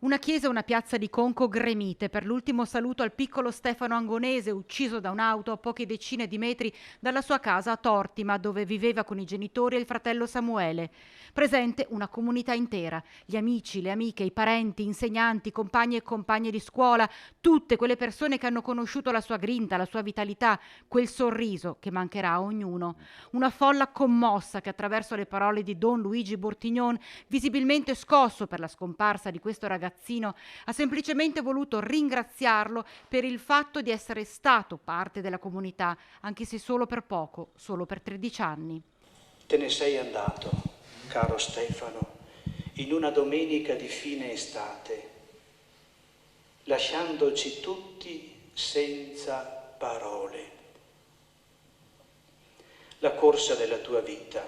Una chiesa e una piazza di Conco gremite per l'ultimo saluto al piccolo Stefano Angonese, ucciso da un'auto a poche decine di metri dalla sua casa a Tortima, dove viveva con i genitori e il fratello Samuele. Presente una comunità intera, gli amici, le amiche, i parenti, insegnanti, compagni e compagne di scuola, tutte quelle persone che hanno conosciuto la sua grinta, la sua vitalità, quel sorriso che mancherà a ognuno. Una folla commossa che attraverso le parole di Don Luigi Bortignon, visibilmente scosso per la scomparsa di questo ragazzino, ha semplicemente voluto ringraziarlo per il fatto di essere stato parte della comunità, anche se solo per poco, solo per 13 anni. Te ne sei andato, caro Stefano, in una domenica di fine estate, lasciandoci tutti senza parole. La corsa della tua vita,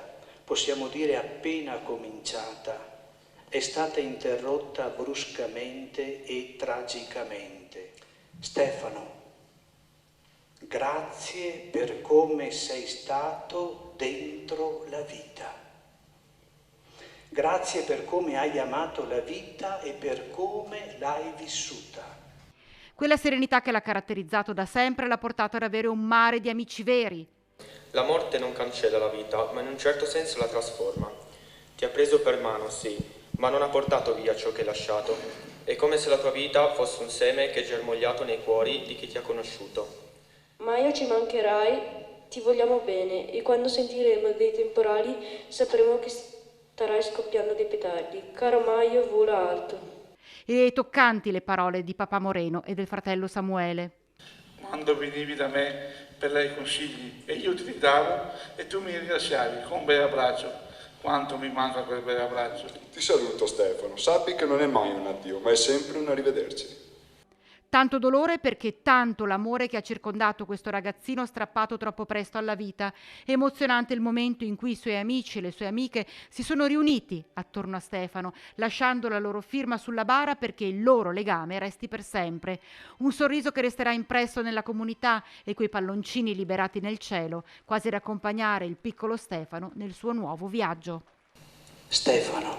possiamo dire appena cominciata, è stata interrotta bruscamente e tragicamente. Stefano, grazie per come sei stato dentro la vita. Grazie per come hai amato la vita e per come l'hai vissuta. Quella serenità che l'ha caratterizzato da sempre l'ha portato ad avere un mare di amici veri. La morte non cancella la vita, ma in un certo senso la trasforma. Ti ha preso per mano, sì, ma non ha portato via ciò che hai lasciato. È come se la tua vita fosse un seme che è germogliato nei cuori di chi ti ha conosciuto. Maio, ci mancherai, ti vogliamo bene e quando sentiremo dei temporali sapremo che starai scoppiando dei petardi. Caro Maio, vola alto. E toccanti le parole di papà Moreno e del fratello Samuele. Quando venivi da me per dare consigli e io ti ridavo e tu mi ringraziavi con un bel abbraccio. Quanto mi manca quel bel abbraccio. Ti saluto Stefano, sappi che non è mai un addio, ma è sempre un arrivederci. Tanto dolore perché tanto l'amore che ha circondato questo ragazzino strappato troppo presto alla vita. È emozionante il momento in cui i suoi amici e le sue amiche si sono riuniti attorno a Stefano, lasciando la loro firma sulla bara perché il loro legame resti per sempre. Un sorriso che resterà impresso nella comunità e quei palloncini liberati nel cielo, quasi ad accompagnare il piccolo Stefano nel suo nuovo viaggio. Stefano,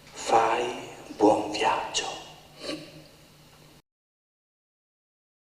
fai buon viaggio.